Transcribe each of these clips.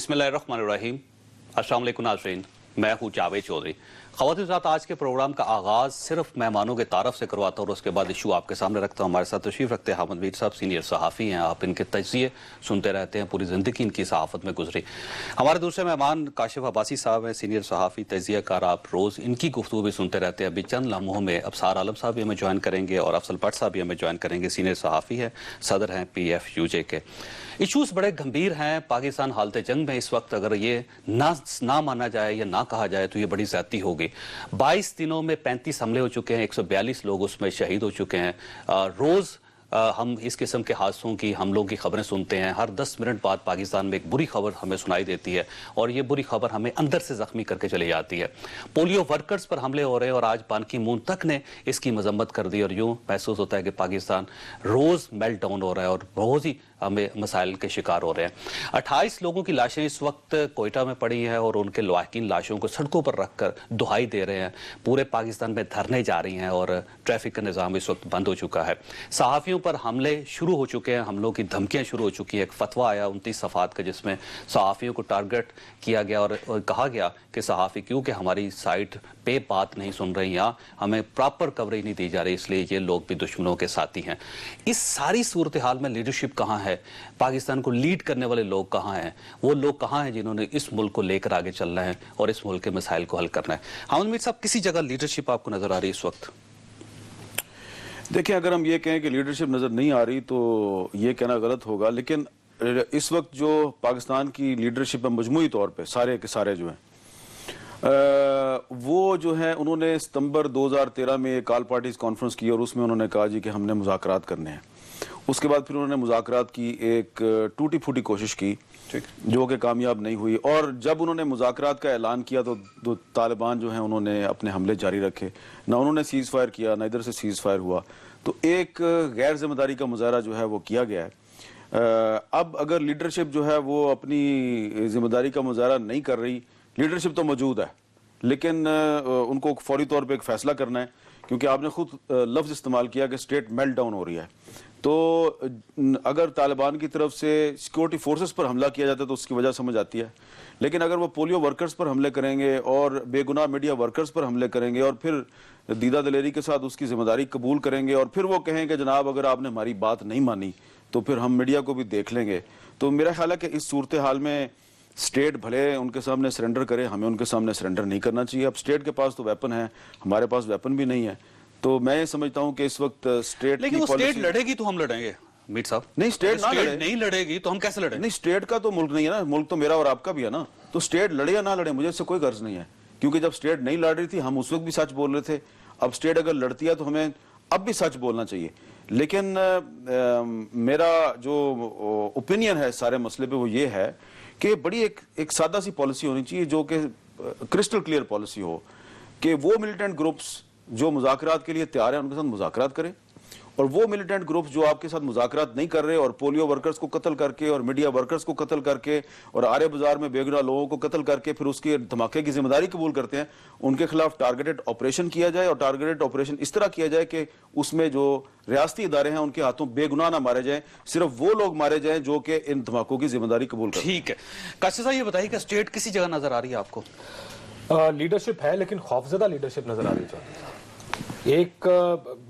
बिस्मिल्लाहिर्रहमानिर्रहीम। अस्सलाम वालेकुम नाज़रीन, मैं हूँ जावेद चौधरी। ख़वातीन हज़रात, आज के प्रोग्राम का आगाज़ सिर्फ मेहमानों के तारफ़ से करवाता हूँ और उसके बाद इशू आपके सामने रखता हूँ। हमारे साथ तशरीफ़ रखते हैं हामिद मीर साहब, सीनियर सहाफ़ी हैं। आप इनके तज़किये सुनते रहते हैं, पूरी ज़िंदगी इनकी सहाफ़त में गुजरी। हमारे दूसरे मेहमान काशिफ अब्बासी साहब हैं, सीनियर सहाफ़ी, तज़कियाकार। आप रोज़ इनकी गुफ्तगू भी सुनते रहते हैं। अभी चंद लम्हों में अबसार आलम साहब भी हमें ज्वाइन करेंगे और अफसल भट्ट साहब भी हमें ज्वाइन करेंगे। सीनियर सहाफ़ी है, सदर हैं PFUJ के। इशूज़ बड़े गंभीर हैं। पाकिस्तान हालत जंग में इस वक्त अगर ये ना माना जाए या ना कहा जाए तो ये बड़ी ज़्यादती होगी। 22 दिनों में 35 हमले हो चुके हैं, 142 लोग उसमें शहीद हो चुके हैं। रोज़ हम इस किस्म के हादसों की, हमलों की खबरें सुनते हैं। हर 10 मिनट बाद पाकिस्तान में एक बुरी खबर हमें सुनाई देती है और ये बुरी खबर हमें अंदर से ज़ख्मी करके चली जाती है। पोलियो वर्कर्स पर हमले हो रहे हैं और आज बान की मून तक ने इसकी मजम्मत कर दी और यूँ महसूस होता है कि पाकिस्तान रोज़ मेल्ट डाउन हो रहा है और रोज़ ही हमें मसाइल के शिकार हो रहे हैं। 28 लोगों की लाशें इस वक्त कोयटा में पड़ी हैं और उनके लवाहिकीन लाशों को सड़कों पर रखकर दुहाई दे रहे हैं। पूरे पाकिस्तान में धरने जारी हैं और ट्रैफिक का निज़ाम इस वक्त बंद हो चुका है। सहाफ़ियों पर हमले शुरू हो चुके हैं, हमलों की धमकियां शुरू हो चुकी हैं। एक फतवा आया 29 सफ़ात का जिसमें सहाफ़ियों को टारगेट किया गया और कहा गया कि सहाफ़ी क्योंकि हमारी साइट पे बात नहीं सुन रही या हमें प्रॉपर कवरेज नहीं दी जा रही, इसलिए ये लोग भी दुश्मनों के साथी हैं। इस सारी सूरत हाल में लीडरशिप कहाँ है? पाकिस्तान को लीड करने वाले लोग कहाँ हैं? वो लोग कहाँ हैं जिन्होंने इस मुल्क को लेकर आगे चलना है और इस मुल्क के मसाइल को हल करना है? हामिद मीर साहब, किसी जगह लीडरशिप आपको नजर आ रही है इस वक्त? देखिए, अगर हम ये कहें कि लीडरशिप नज़र नहीं आ रही तो ये कहना गलत होगा, लेकिन इस वक्त जो पाकिस्तान की लीडरशिप है मजमूई तौर पे सारे के सारे जो हैं वो जो है उन्होंने सितंबर 2013 में एक ऑल पार्टीज कॉन्फ्रेंस की और उसमें उन्होंने कहा जी कि हमने मुज़ाकरात करने हैं। उसके बाद फिर उन्होंने मुज़ाकरात की एक टूटी फूटी कोशिश की जो कि कामयाब नहीं हुई और जब उन्होंने मुज़ाकरात का ऐलान किया तो तालिबान जो हैं उन्होंने अपने हमले जारी रखे। ना उन्होंने सीज़ फायर किया, ना इधर से सीज़ फायर हुआ। तो एक गैर जिम्मेदारी का मुजाहरा जो है वो किया गया है। अब अगर लीडरशिप जो है वो अपनी जिम्मेदारी का मुजाहरा नहीं कर रही, लीडरशिप तो मौजूद है लेकिन उनको फौरी तौर पे एक फैसला करना है, क्योंकि आपने खुद लफ्ज़ इस्तेमाल किया कि स्टेट मेल्ट डाउन हो रही है। तो अगर तालिबान की तरफ से सिक्योरिटी फोर्सेस पर हमला किया जाता है तो उसकी वजह समझ आती है, लेकिन अगर वो पोलियो वर्कर्स पर हमले करेंगे और बेगुनाह मीडिया वर्कर्स पर हमले करेंगे और फिर दीदा दलेरी के साथ उसकी जिम्मेदारी कबूल करेंगे और फिर वो कहें कि जनाब अगर आपने हमारी बात नहीं मानी तो फिर हम मीडिया को भी देख लेंगे, तो मेरा ख्याल है कि इस सूरत हाल में स्टेट भले उनके सामने सरेंडर करे, हमें उनके सामने सरेंडर नहीं करना चाहिए। अब स्टेट के पास तो वेपन है, हमारे पास वेपन भी नहीं है। तो मैं ये समझता हूं कि इस वक्त स्टेट लेकिन वो स्टेट लड़ेगी तो हम लड़ेंगे मीर साहब। नहीं, स्टेट नहीं लड़ेगी तो हम कैसे लड़ेंगे? नहीं, स्टेट का तो मुल्क नहीं है ना, मुल्क तो मेरा और आपका भी है ना। तो स्टेट लड़े या ना लड़े मुझे इससे कोई गर्ज नहीं है, क्योंकि जब स्टेट नहीं लड़ रही थी हम उस वक्त भी सच बोल रहे थे। अब स्टेट अगर लड़ती है तो हमें अब भी सच बोलना चाहिए। लेकिन मेरा जो ओपिनियन है सारे मसले पे वो ये है कि बड़ी एक सादा सी पॉलिसी होनी चाहिए जो कि क्रिस्टल क्लियर पॉलिसी हो कि वो मिलिटेंट ग्रुप्स जो मुज़ाकरात के लिए तैयार हैं उनके साथ मुज़ाकरात करें और वो मिलिटेंट ग्रुप्स जो आपके साथ मुज़ाकरात नहीं कर रहे और पोलियो वर्कर्स को कत्ल करके और मीडिया वर्कर्स को कत्ल करके और आर्य बाजार में बेगुनाह लोगों को कत्ल करके फिर उसके धमाके की जिम्मेदारी कबूल करते हैं, उनके खिलाफ टारगेटेड ऑपरेशन किया जाए और टारगेटेड ऑपरेशन इस तरह किया जाए कि उसमें जो रियासती इदारे हैं उनके हाथों बेगुनाह ना मारे जाएं, सिर्फ वो लोग मारे जाएं जो कि इन धमाकों की जिम्मेदारी कबूल करते हैं। ठीक है काशिफ साहब, ये बताइए कि स्टेट किसी जगह नजर आ रही है आपको? लीडरशिप है लेकिन खौफजदा लीडरशिप नजर आ रही है। एक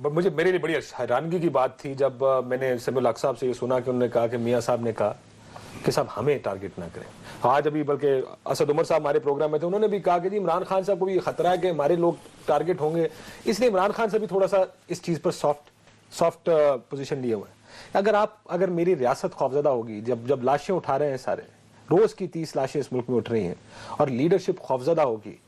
मेरे लिए बड़ी हैरानगी की बात थी जब मैंने समीउल हक साहब से ये सुना कि उन्होंने कहा कि मियां साहब ने कहा कि साहब हमें टारगेट ना करें। आज अभी बल्कि असद उमर साहब हमारे प्रोग्राम में थे, उन्होंने भी कहा कि जी इमरान खान साहब को भी खतरा है कि हमारे लोग टारगेट होंगे, इसलिए इमरान खान से भी थोड़ा सा इस चीज पर सॉफ्ट पोजीशन लिए हुए हैं। अगर मेरी रियासत खौफजदा होगी, जब लाशें उठा रहे हैं सारे, रोज की 30 लाशें इस मुल्क में उठ रही हैं और लीडरशिप खौफजदा होगी,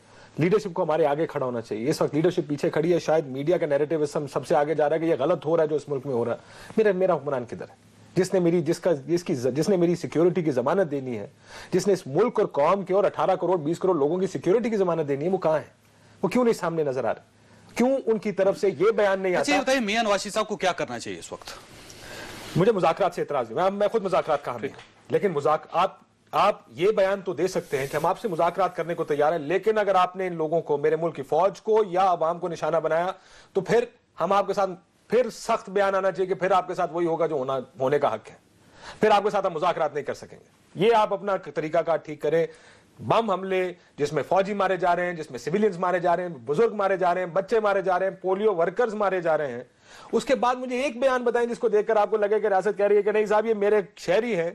लीडरशिप को हमारे आगे खड़ा होना चाहिए। इस वक्त लीडरशिप पीछे खड़ी है, शायद मीडिया का नैरेटिव सबसे आगे जा रहा है कि ये गलत हो रहा है जो इस मुल्क में हो रहा है। मेरा हुक्मरान किधर है जिसने मेरी सिक्योरिटी की जमानत देनी है, जिसने इस मुल्क और कौम के और 18 करोड़ 20 करोड़ लोगों की सिक्योरिटी की जमानत देनी है, वो कहां है? वो क्यों नहीं सामने नजर आ रहा? क्यों उनकी तरफ से ये बयान नहीं आता? बताइए मियां नवाज साहब को क्या करना चाहिए इस वक्त? मुझे मुज़ाकरात से एतराज है, मैं खुद मुज़ाकरात का हामी हूं, लेकिन आप ये बयान तो दे सकते हैं कि हम आपसे मुज़ाकरात करने को तैयार हैं, लेकिन अगर आपने इन लोगों को, मेरे मुल्क की फौज को या अवाम को निशाना बनाया तो फिर हम आपके साथ, फिर सख्त बयान आना चाहिए कि फिर आपके साथ वही होगा जो होने का हक है, फिर आपके साथ हम मुज़ाकरात नहीं कर सकेंगे। یہ آپ اپنا طریقہ کار ٹھیک کریں. بم حملے جس میں فوجی مارے جا رہے ہیں, جس میں سویلینز مارے جا رہے ہیں, بزرگ مارے جا رہے ہیں, بچے مارے جا رہے ہیں, پولیو ورکرز مارے جا رہے ہیں, اس کے بعد مجھے ایک بیان بتائیں جس کو دیکھ کر آپ کو لگے کہ ریاست کہہ رہی ہے کہ نہیں صاحب یہ میرے شہری ہیں.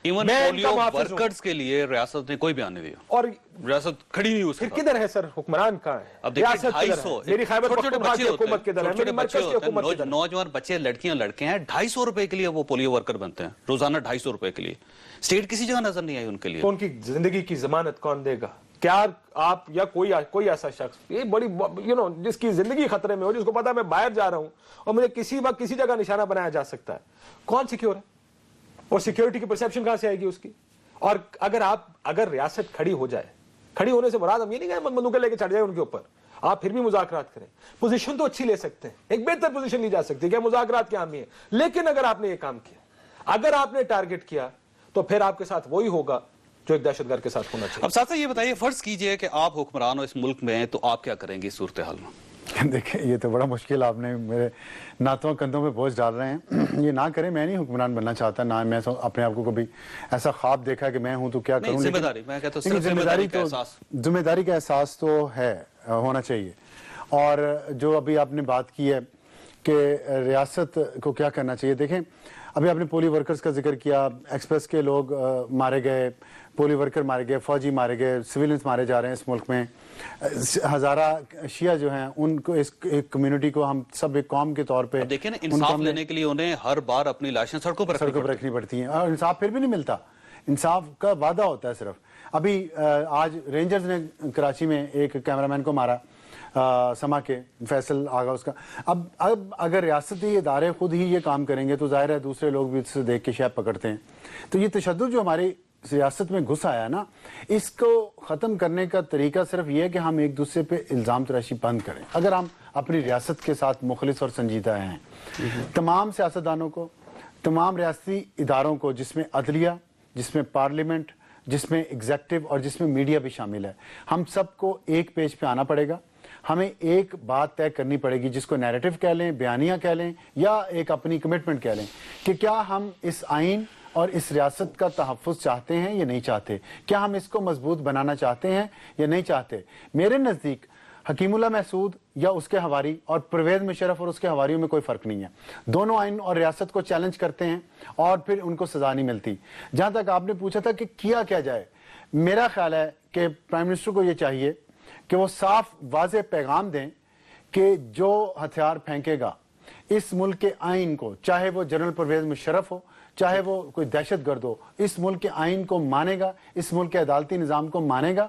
ایون پولیو ورکرز کے لیے ریاست نے کوئی بیان نہیں دیا, اور ریاست کھڑی نہیں. پھر کدھر ہے سر حکمران کہاں ہے؟ اب دیکھیں 250 میری خیبر پختونخوا کی حکومت کدھر ہے؟ میری مرکز کی حکومت کدھر ہے؟ نوجوان بچے لڑکیاں لڑکے ہیں 250 روپے کے لیے وہ پولیو ورکر بنتے ہیں روزانہ, 250 روپے کے لیے. اسٹیٹ کسی جگہ نظر نہیں آئی ان کے لیے. تو ان کی زندگی کی ضمانت کون دے گا؟ کیا آپ یا کوئی ایسا شخص یہ بڑی جس کی زندگی خطرے میں ہو, جس کو پتا میں باہر جا رہا ہوں اور مجھے کسی وقت کسی جگہ نشانہ بنایا جا سکتا ہے, کون سیکیور ہے؟ اور سیکیورٹی کی پرسیپشن کہاں سے آئے گی اس کی؟ اور اگر ریاست کھڑی ہو جائے, کھڑی ہونے سے مراد ہم یہ نہیں کہیں بندوقیں لے کے چڑھ جائیں ان کے اوپر, آپ پھر بھی مذاکرات کریں. پوزیشن تو اچھی لے سکتے ہیں, ایک بہتر پوزیشن لی جا سکتی ہے کہ مذاکرات کے حامی ہیں, لیکن اگر آپ نے یہ کام کیا, اگر آپ نے ٹارگٹ کیا, تو پھر آپ کے ساتھ وہی ہوگا جو ایک دہشت گرد کے ساتھ ہونا چاہیے. اب ساتھ یہ بتائیے, فرض کیجئے کہ آپ حکمران ہو اس ملک میں, تو آپ کیا کریں گے اس صورتحال میں؟ دیکھیں یہ تو بڑا مشکل, آپ نے میرے ناتواں کندھوں پہ بوجھ ڈال رہے ہیں. یہ نہ کریں, میں نہیں حکمران بننا چاہتا, نہ میں اپنے آپ کو کبھی ایسا خواب دیکھا کہ میں ہوں تو کیا کروں. ذمہ داری, میں کہتا ہوں صرف ذمہ داری کا احساس تو ہے, ہونا چاہیے. اور جو ابھی آپ نے بات کی ہے کہ ریاست کو کیا کرنا چاہیے, دیکھیں ابھی آپ نے پولیو ورکرز کا ذکر کیا, ایکسپریس کے لوگ مارے گئے, پولیو ورکر مارے گئے, فوجی مارے گئے, سویلینز مارے جا رہے ہیں اس ملک میں. ہزارہ شیعہ جو ہیں ان کو, اس ایک کمیونٹی کو ہم سب ایک قوم کے طور پہ دیکھیں نا, انصاف لینے کے لیے انہیں ہر بار اپنی لاشیں سڑکوں پر رکھنی پڑتی ہیں, اور انصاف پھر بھی نہیں ملتا. انصاف کا وعدہ ہوتا ہے صرف. ابھی آج رینجرز نے کراچی میں ایک کیمرامین کو مارا, سما کے فیصل آگا اس کا. اب اگر ریاستی ادارے خود ہی یہ کام کریں گے تو ظاہر ہے دوسرے لوگ بھی اس سے دیکھ کے شاید پکڑتے ہیں. تو یہ تشدد جو ہماری ریاست میں گھس آیا نا, اس کو ختم کرنے کا طریقہ صرف یہ ہے کہ ہم ایک دوسرے پہ الزام تراشی بند کریں. اگر ہم اپنی ریاست کے ساتھ مخلص اور سنجیدہ ہیں, تمام سیاستدانوں کو, تمام ریاستی اداروں کو, جس میں عدلیہ, جس میں پارلیمنٹ, جس میں ایگزیکٹو اور جس میں میڈیا بھی شامل ہے, ہم سب کو ایک پیج پہ آنا پڑے گا. ہمیں ایک بات طے کرنی پڑے گی جس کو نیریٹو کہہ لیں, بیانیہ کہہ لیں, یا ایک اپنی کمٹمنٹ کہہ لیں, کہ کیا ہم اس آئین اور اس ریاست کا تحفظ چاہتے ہیں یا نہیں چاہتے, کیا ہم اس کو مضبوط بنانا چاہتے ہیں یا نہیں چاہتے. میرے نزدیک حکیم اللہ محسود یا اس کے حواری اور پرویز مشرف اور اس کے حواریوں میں کوئی فرق نہیں ہے. دونوں آئین اور ریاست کو چیلنج کرتے ہیں اور پھر ان کو سزا نہیں ملتی. جہاں تک آپ نے پوچھا تھا کہ کیا جائے, میرا خیال ہے کہ پرائم منسٹر کو یہ چاہیے کہ وہ صاف واضح پیغام دیں کہ جو ہتھیار پھینکے گا اس ملک کے آئین کو, چاہے وہ جنرل پرویز مشرف ہو, چاہے وہ کوئی دہشت گرد ہو, اس ملک کے آئین کو مانے گا, اس ملک کے عدالتی نظام کو مانے گا,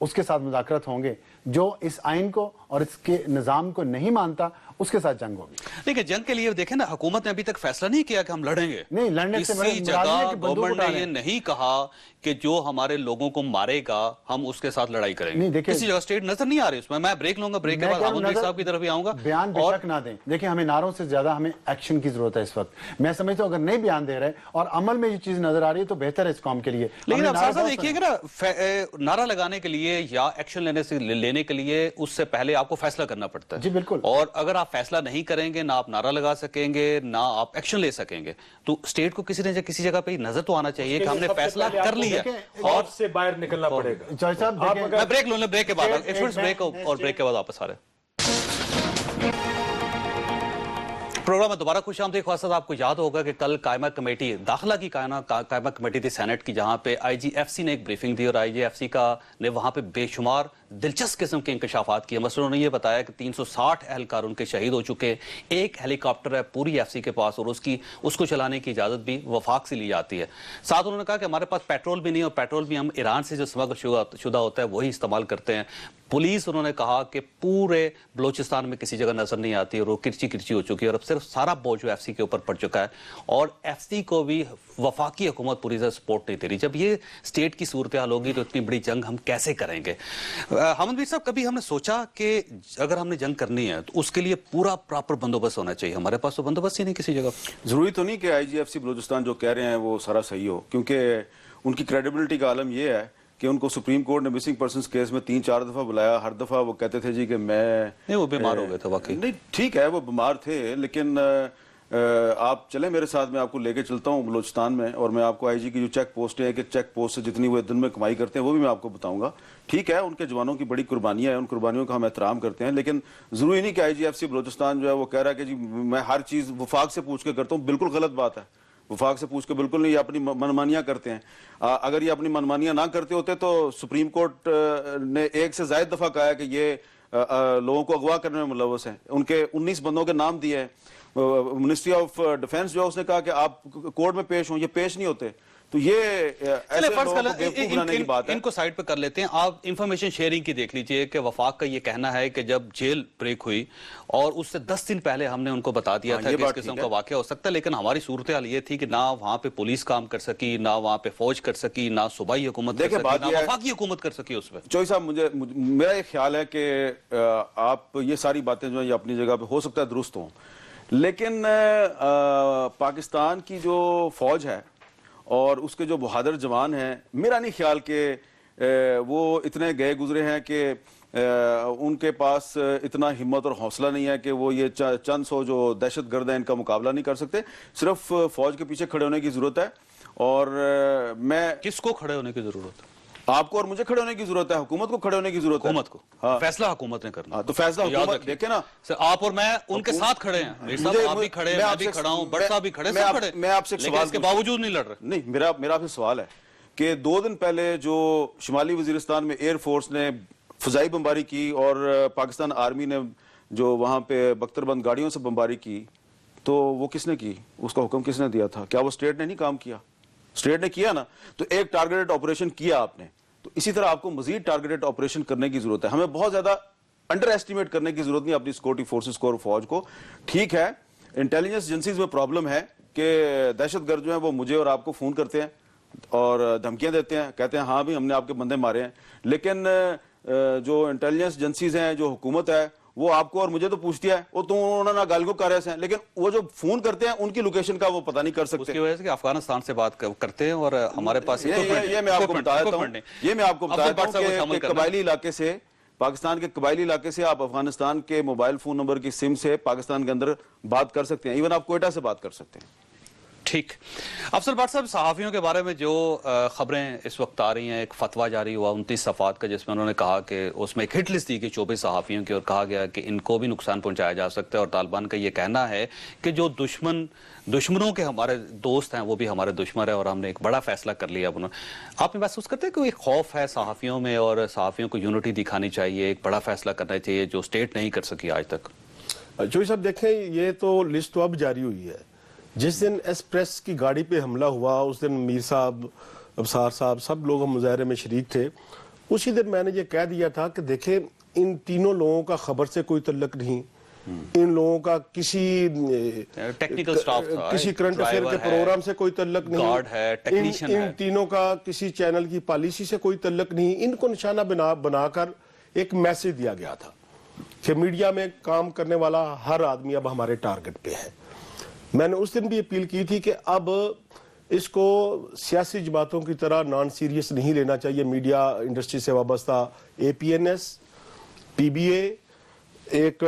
اس کے ساتھ مذاکرات ہوں گے. جو اس آئین کو اور اس کے نظام کو نہیں مانتا اس کے ساتھ جنگ ہوگی. لیکن جنگ کے لیے دیکھیں نا, حکومت نے ابھی تک فیصلہ نہیں کیا کہ ہم لڑیں گے. نہیں, لڑنے سے کسی جگہ گورنمنٹ نے یہ نہیں کہا کہ جو ہمارے لوگوں کو مارے گا ہم اس کے ساتھ لڑائی کریں گے. کسی جگہ سٹیٹ نظر نہیں آ رہی اس میں. میں بریک لوں گا, بریک کے بعد حامد بھائی صاحب کی طرف بھی آؤں گا. بیان بے شک نہ دیں. دیکھیں ہمیں نعروں سے زیادہ ہمیں ایکشن کی ضرورت ہے اس وقت. میں سمجھتا ہوں اگر نہیں بیان دے رہے اور عمل میں یہ چیز نظر آ رہی ہے تو بہتر ہے اس قوم کے لیے. لیکن اب ساتھ دیکھیے گا نا, نعرہ لگانے کے لیے یا ایکشن لینے کے لیے اس سے پہلے آپ کو فیصلہ کرنا پڑتا ہے. جی بالکل. اور اگر آپ فیصلہ نہیں کریں گے, نہ آپ نعرہ لگا سکیں گے, نہ آپ ایکشن لے سکیں گے, تو اسٹیٹ کو کسی نہ کسی جگہ پہ نظر تو آنا چاہیے کہ ہم نے فیصلہ کر لیا اور سے باہر نکلنا پڑے گا. جج صاحب میں بریک لوں, بریک کے بعد بریک اور بریک کے بعد واپس آ رہے ہیں. پروگرام میں دوبارہ خوش آمدید. خواص آپ کو یاد ہوگا کہ کل قائمہ کمیٹی داخلہ کی قائمہ کمیٹی تھی سینٹ کی, جہاں پہ آئی جی ایف سی نے ایک بریفنگ دی اور آئی جی ایف سی کا نے وہاں پہ بے شمار دلچسپ قسم کے انکشافات کیے. مثلا انہوں نے یہ بتایا کہ 360 اہلکار ان کے شہید ہو چکے, ایک ہیلی کاپٹر ہے پوری ایف سی کے پاس اور اس کو چلانے کی اجازت بھی وفاق سے لی جاتی ہے. ساتھ انہوں نے کہا کہ ہمارے پاس پیٹرول بھی نہیں, اور پیٹرول بھی ہم ایران سے جو اسمگل شدہ ہوتا ہے وہی استعمال کرتے ہیں. پولیس انہوں نے کہا کہ پورے بلوچستان میں کسی جگہ نظر نہیں آتی اور وہ کرچی ہو چکی ہے, اور اب صرف سارا بوجھ جو ایف سی کے اوپر پڑ چکا ہے, اور ایف سی کو بھی وفاقی حکومت پوری طرح سپورٹ نہیں دے رہی. جب یہ اسٹیٹ کی صورتحال ہوگی تو اتنی بڑی جنگ ہم کیسے کریں گے؟ حامد بھائی صاحب, کبھی ہم نے سوچا کہ اگر ہم نے جنگ کرنی ہے تو اس کے لیے پورا پراپر بندوبست ہونا چاہیے. ہمارے پاس تو بندوبست ہی نہیں کسی جگہ. ضروری تو نہیں کہ آئی جی ایف سی بلوچستان جو کہہ رہے ہیں وہ سارا صحیح ہو, کیونکہ ان کی کریڈیبلٹی کا عالم یہ ہے کہ ان کو سپریم کورٹ نے مسنگ پرسنز کیس میں 3-4 دفعہ بلایا. ہر دفعہ وہ کہتے تھے جی کہ میں نہیں, وہ بیمار ہو گئے تھے واقعی. نہیں ٹھیک ہے وہ بیمار تھے, لیکن آپ چلیں میرے ساتھ, میں آپ کو لے کے چلتا ہوں بلوچستان میں, اور میں آپ کو آئی جی کی جو چیک پوسٹیں ہیں کہ چیک پوسٹ سے جتنی وہ دن میں کمائی کرتے ہیں وہ بھی میں آپ کو بتاؤں گا. ٹھیک ہے, ان کے جوانوں کی بڑی قربانیاں ہیں, ان قربانیوں کا ہم احترام کرتے ہیں, لیکن ضروری نہیں کہ آئی جی ایف سی بلوچستان جو ہے وہ کہہ رہا ہے کہ جی میں ہر چیز وفاق سے پوچھ کے کرتا ہوں. بالکل غلط بات ہے, وفاق سے پوچھ کے بالکل نہیں, یہ اپنی منمانیاں کرتے ہیں. اگر یہ اپنی منمانیاں نہ کرتے ہوتے تو سپریم کورٹ نے 1 سے زائد دفعہ کہا ہے کہ یہ لوگوں کو اغوا کرنے میں ملوث ہیں. ان کے 19 بندوں کے نام دیے ہیں. منسٹری آف ڈیفینس جو ہے اس نے کہا کہ آپ کورٹ میں پیش ہوں, یہ پیش نہیں ہوتے. تو یہ ایسے لوگوں کو بیوقوف بنانے کی بات ہے. ان کو سائڈ پہ کر لیتے ہیں. آپ انفارمیشن شیئرنگ کی دیکھ لیجئے کہ وفاق کا یہ کہنا ہے کہ جب جیل بریک ہوئی اور اس سے 10 دن پہلے ہم نے ان کو بتا دیا تھا کہ اس قسم کا واقعہ ہو سکتا ہے, لیکن ہماری صورتحال یہ تھی کہ نہ وہاں پہ پولیس کام کر سکی, نہ وہاں پہ فوج کر سکی, نہ صوبائی حکومت کر سکی, نہ وفاقی حکومت کر سکی اس پہ. چوئی صاحب, میرا یہ خیال ہے کہ آپ یہ ساری باتیں جو ہیں یہ اپنی جگہ پہ ہو سکتا ہے درست ہوں, لیکن پاکستان کی جو فوج ہے اور اس کے جو بہادر جوان ہیں, میرا نہیں خیال کہ وہ اتنے گئے گزرے ہیں کہ ان کے پاس اتنا ہمت اور حوصلہ نہیں ہے کہ وہ یہ چند سو جو دہشت گرد ہیں ان کا مقابلہ نہیں کر سکتے. صرف فوج کے پیچھے کھڑے ہونے کی ضرورت ہے. اور میں کس کو کھڑے ہونے کی ضرورت ہے؟ آپ کو اور مجھے کھڑے ہونے کی ضرورت ہے, حکومت کو کھڑے ہونے کی ضرورت ہے. حکومت کو فیصلہ حکومت نے کرنا. تو فیصلہ حکومت دیکھیں نا, آپ اور میں ان کے ساتھ کھڑے ہیں. میرے صاحب آپ بھی کھڑے ہیں, میں بھی کھڑا ہوں, بٹ صاحب بھی کھڑے, سب کھڑے. میں آپ سے لیکن اس کے باوجود نہیں لڑ رہے. نہیں, میرا آپ سے سوال ہے کہ 2 دن پہلے جو شمالی وزیرستان میں ایئر فورس نے فضائی بمباری کی اور پاکستان آرمی نے جو وہاں پہ بختر بند گاڑیوں سے بمباری کی, تو وہ کس نے کی؟ اس کا حکم کس نے دیا تھا؟ کیا وہ اسٹیٹ نے نہیں کام کیا؟ اسٹیٹ نے کیا نا. تو ایک ٹارگیٹڈ آپریشن کیا آپ نے, تو اسی طرح آپ کو مزید ٹارگیٹڈ آپریشن کرنے کی ضرورت ہے. ہمیں بہت زیادہ انڈر ایسٹیمیٹ کرنے کی ضرورت نہیں اپنی سیکورٹی فورسز کو اور فوج کو. ٹھیک ہے, انٹیلیجنس ایجنسیز میں پرابلم ہے کہ دہشت گرد جو ہیں وہ مجھے اور آپ کو فون کرتے ہیں اور دھمکیاں دیتے ہیں, کہتے ہیں ہاں بھی ہم نے آپ کے بندے مارے ہیں, لیکن جو انٹیلیجنس ایجنسیز ہیں, جو حکومت ہے, وہ آپ کو اور مجھے تو پوچھتی ہے, وہ تو انہوں نے گالگو کر رہے ہیں, لیکن وہ جو فون کرتے ہیں ان کی لوکیشن کا وہ پتہ نہیں کر سکتے. اس کی وجہ سے کہ افغانستان سے بات کرتے ہیں اور ہمارے پاس یہ میں آپ کو بتاتا ہوں کہ قبائلی علاقے سے, پاکستان کے قبائلی علاقے سے آپ افغانستان کے موبائل فون نمبر کی سم سے پاکستان کے اندر بات کر سکتے ہیں. ایون آپ کوئٹہ سے بات کر سکتے ہیں. ٹھیک. افضل بٹ صاحب, صحافیوں کے بارے میں جو خبریں اس وقت آ رہی ہیں, ایک فتویٰ جاری ہوا 29 صفحات کا جس میں انہوں نے کہا کہ اس میں ایک ہٹ لسٹ دی گئی 24 صحافیوں کی, اور کہا گیا کہ ان کو بھی نقصان پہنچایا جا سکتا ہے, اور طالبان کا یہ کہنا ہے کہ جو دشمنوں کے ہمارے دوست ہیں وہ بھی ہمارے دشمن ہیں, اور ہم نے ایک بڑا فیصلہ کر لیا. آپ محسوس کرتے ہیں کہ ایک خوف ہے صحافیوں میں, اور صحافیوں کو یونٹی دکھانی چاہیے, ایک بڑا فیصلہ کرنا چاہیے جو اسٹیٹ نہیں کر سکی آج تک؟ جوئی صاحب دیکھیں, یہ تو لسٹ تو اب جاری ہوئی ہے. جس دن ایکسپریس کی گاڑی پہ حملہ ہوا اس دن میر صاحب, ابصار صاحب, سب لوگ ہم مظاہرے میں شریک تھے. اسی دن میں نے یہ کہہ دیا تھا کہ دیکھیں ان تینوں لوگوں کا خبر سے کوئی تعلق نہیں, ان لوگوں کا کسی ٹیکنیکل سٹاف تھا, کسی کرنٹ افیئر کے پروگرام سے کوئی تعلق نہیں, گارڈ ہے, ٹیکنیشین ہے, ان تینوں کا کسی چینل کی پالیسی سے کوئی تعلق نہیں. ان کو نشانہ بنا کر ایک میسج دیا گیا تھا کہ میڈیا میں کام کرنے والا ہر آدمی اب ہمارے ٹارگٹ پہ ہے. میں نے اس دن بھی اپیل کی تھی کہ اب اس کو سیاسی جماعتوں کی طرح نان سیریس نہیں لینا چاہیے. میڈیا انڈسٹری سے وابستہ APNS, PBA, ایک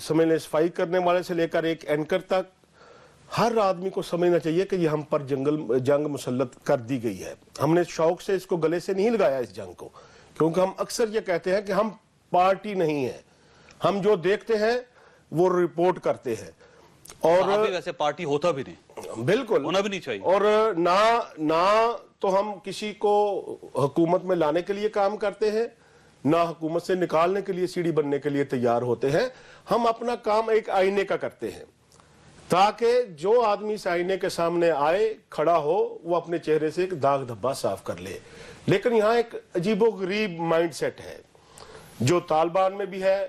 سمجھنے صفائی کرنے والے سے لے کر ایک اینکر تک, ہر آدمی کو سمجھنا چاہیے کہ یہ ہم پر جنگ مسلط کر دی گئی ہے. ہم نے شوق سے اس کو گلے سے نہیں لگایا اس جنگ کو, کیونکہ ہم اکثر یہ کہتے ہیں کہ ہم پارٹی نہیں ہیں, ہم جو دیکھتے ہیں وہ رپورٹ کرتے ہیں. اور ویسے پارٹی ہوتا بھی نہیں, بالکل ہونا بھی نہیں چاہیے. اور نہ تو ہم کسی کو حکومت میں لانے کے لیے کام کرتے ہیں, نہ حکومت سے نکالنے کے لیے سیڑھی بننے کے لیے تیار ہوتے ہیں. ہم اپنا کام ایک آئینے کا کرتے ہیں تاکہ جو آدمی اس آئینے کے سامنے آئے, کھڑا ہو, وہ اپنے چہرے سے ایک داغ دھبا صاف کر لے. لیکن یہاں ایک عجیب و غریب مائنڈ سیٹ ہے جو طالبان میں بھی ہے,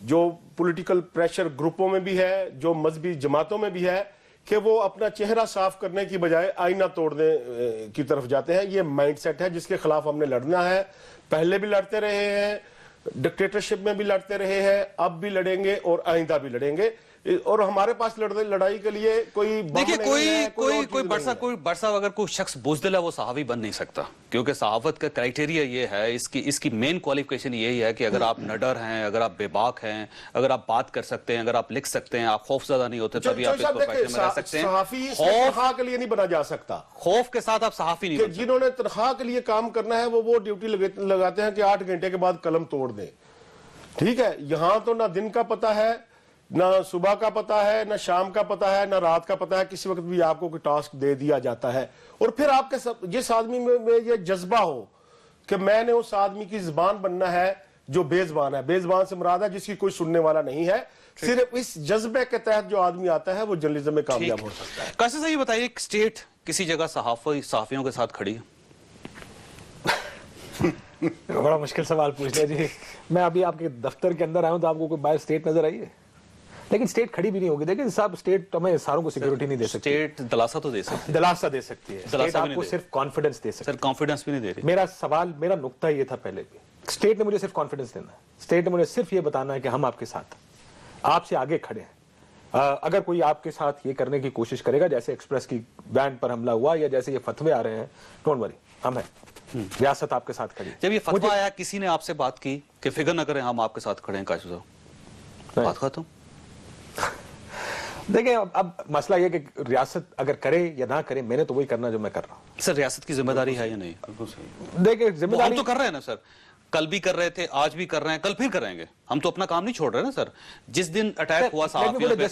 جو پولیٹیکل پریشر گروپوں میں بھی ہے, جو مذہبی جماعتوں میں بھی ہے, کہ وہ اپنا چہرہ صاف کرنے کی بجائے آئینہ توڑنے کی طرف جاتے ہیں. یہ مائنڈ سیٹ ہے جس کے خلاف ہم نے لڑنا ہے. پہلے بھی لڑتے رہے ہیں, ڈکٹیٹرشپ میں بھی لڑتے رہے ہیں, اب بھی لڑیں گے اور آئندہ بھی لڑیں گے. और हमारे पास लड़ाई के लिए कोई बम देखिए नहीं है, कोई बरसा अगर कोई शख्स बुज़दिल है वो सहावी बन नहीं सकता, क्योंकि सहावत का क्राइटेरिया ये है, इसकी मेन क्वालिफिकेशन यही है कि अगर आप निडर हैं, अगर आप बेबाक हैं, अगर आप बात कर सकते हैं, अगर आप लिख सकते हैं, आप खौफजदा नहीं होते, तभी आप इस प्रोफेशन में रह सकते हैं। सहाफी तनख्वाह के लिए नहीं बना जा सकता, खौफ के साथ आप सहाफी नहीं बन सकते। जिन्होंने तनख्वाह के लिए काम करना है वो ड्यूटी लगाते हैं कि 8 घंटे के बाद कलम तोड़ दें। ठीक है, यहां तो ना दिन का पता है, ना सुबह का पता है, ना शाम का पता है, ना रात का पता है, किसी वक्त भी आपको कोई टास्क दे दिया जाता है। और फिर आपके जिस आदमी में ये जज्बा हो कि मैंने उस आदमी की जुबान बनना है जो बेजबान है, बेजबान से मुराद है जिसकी कोई सुनने वाला नहीं है, सिर्फ इस जज्बे के तहत जो आदमी आता है वो जर्नलिज्म में कामयाब हो सकता है। कैसे सही बताइए, स्टेट किसी जगह सहाफियों के साथ खड़ी है? बड़ा मुश्किल सवाल पूछ लिया जी। मैं अभी आपके दफ्तर के अंदर आया हूं तो आपको कोई बाहर स्टेट नजर आई है? लेकिन स्टेट खड़ी भी नहीं होगी। देखिए साहब, स्टेट हमें सारों को सिक्योरिटी नहीं दे सकती। स्टेट दिलासा तो दे सकती है, दिलासा दे सकती है, स्टेट दिलासा भी आपको नहीं सिर्फ कॉन्फिडेंस दे सकती सर, कॉन्फिडेंस भी नहीं दे रही। मेरा सवाल, मेरा नुक्ता ये था पहले भी, स्टेट ने मुझे सिर्फ कॉन्फिडेंस देना है, स्टेट ने मुझे सिर्फ ये बताना है कि हम आपके साथ, आपसे आगे खड़े हैं। अगर कोई आपके साथ ये करने की कोशिश करेगा, जैसे एक्सप्रेस की बैंड पर हमला हुआ या जैसे ये फतवे आ रहे हैं, डोंट वरी, हम हैं, रियासत आपके साथ खड़ी है। जब ये फतवा आया, किसी ने आपसे बात की कि फिक्र न करें, हम आपके साथ खड़े हैं, काशिफ साहब, बात खत्म? देखिए अब मसला ये कि रियासत अगर करे या ना करे, मैंने तो वही करना जो मैं कर रहा हूँ। सर, रियासत की जिम्मेदारी है या नहीं? देखिए हम जिम्मेदारी तो कर रहे हैं ना सर, कल भी कर रहे थे, आज भी कर रहे हैं, कल फिर करेंगे। हम तो अपना काम नहीं छोड़ रहे ना सर। जिस दिन अटैक हुआ सहाफियों पे,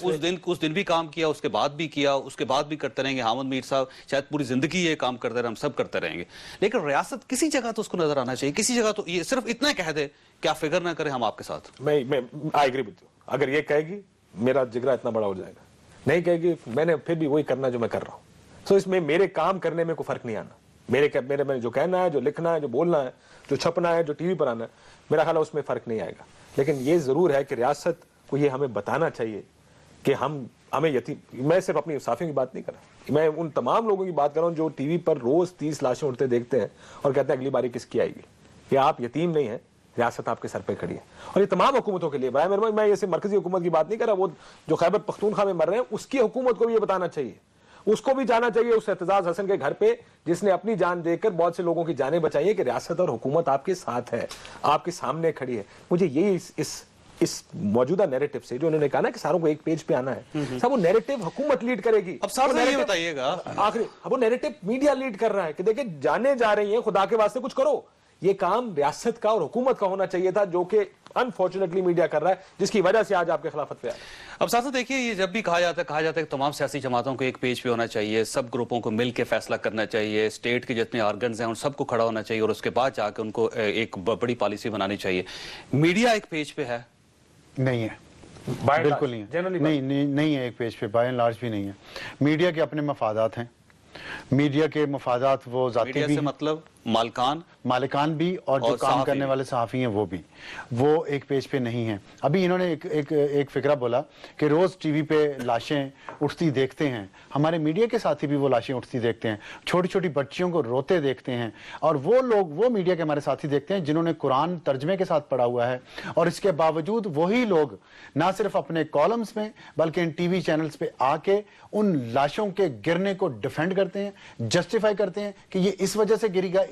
उस दिन भी काम किया, उसके बाद भी किया, उसके बाद भी करते रहेंगे। हामिद मीर साहब शायद पूरी जिंदगी ये काम करते रहे, हम सब करते रहेंगे। लेकिन रियासत किसी जगह तो उसको नजर आना चाहिए, किसी जगह तो ये सिर्फ इतना कह दे कि आप फिक्र ना करें, हम आपके साथ। मैं आई एग्री विद यू। अगर ये कहेगी मेरा जिगरा इतना बड़ा हो जाएगा, नहीं कहेगी मैंने फिर भी वही करना जो मैं कर रहा हूँ। सो इसमें मेरे काम करने में कोई फर्क नहीं आना। मेरे जो कहना है, जो लिखना है, जो बोलना है, जो छपना है, जो टीवी पर आना है, मेरा ख्याल है उसमें फर्क नहीं आएगा। लेकिन ये जरूर है कि रियासत को ये हमें बताना चाहिए कि हमें यतीम, मैं सिर्फ अपनी साफियों की बात नहीं कर रहा, मैं उन तमाम लोगों की बात कर रहा हूँ जो टीवी पर रोज 30 लाशें उठते देखते हैं और कहते हैं अगली बारी किसकी आएगी। कि आप यतीम नहीं है, रियासत आपके सर पे खड़ी है। और ये तमाम हुकूमतों के लिए, भाई मेरे, मैं ये मरकजी हुकूमत की बात नहीं कर रहा, वो जो खैबर पख्तूनख्वा में मर रहे हैं उसकी हुकूमत को भी ये बताना चाहिए, उसको भी जाना चाहिए उस एतजाज हसन के घर पे जिसने अपनी जान देकर बहुत से लोगों की जानें बचाई है, कि रियासत और हुकूमत आपके साथ है, आपके सामने खड़ी है। मुझे यही इस मौजूदा नैरेटिव से, जो उन्होंने कहा ना कि सारों को एक पेज पे आना है, सब वो नैरेटिव हुकूमत लीड करेगी। अब साहब ये बताइएगा, आखिरी अब वो नैरेटिव मीडिया लीड कर रहा है कि देखिए जाने जा रही है, खुदा के वास्ते कुछ करो। ये काम रियासत का और हुकूमत का होना चाहिए था, जो कि अनफॉर्चुनेटली मीडिया कर रहा है, जिसकी वजह से आज आपके खिलाफ फतवे आए। अब साथ देखिए, ये जब भी कहा जाता है कि तमाम सियासी जमातों को एक पेज पे होना चाहिए, सब ग्रुपों को मिल के फैसला करना चाहिए, स्टेट के जितने ऑर्गन्स हैं उन सबको खड़ा होना चाहिए और उसके बाद जाके उनको एक बड़ी पॉलिसी बनानी चाहिए। मीडिया एक पेज पे है? नहीं है, बिल्कुल नहीं है, नहीं है एक पेज पे, बाय एंड लार्ज भी नहीं है। मीडिया के अपने मफादात हैं, मीडिया के मफादात वो जाती भी, मतलब मालिकान भी और जो काम करने वाले सहाफ़ी हैं वो एक पेज पे नहीं है। अभी इन्होंने एक फिक्रा बोला कि रोज टीवी पे लाशें उठती देखते हैं, हमारे मीडिया के साथी भी वो लाशें उठती देखते हैं, छोटी छोटी बच्चियों को रोते देखते हैं, और वो मीडिया के हमारे साथी देखते हैं जिन्होंने कुरान तर्जमे के साथ पढ़ा हुआ है, और इसके बावजूद वही लोग ना सिर्फ अपने कॉलम्स में बल्कि इन टीवी चैनल्स पे आके उन लाशों के गिरने को डिफेंड करते हैं, जस्टिफाई करते हैं कि ये इस वजह से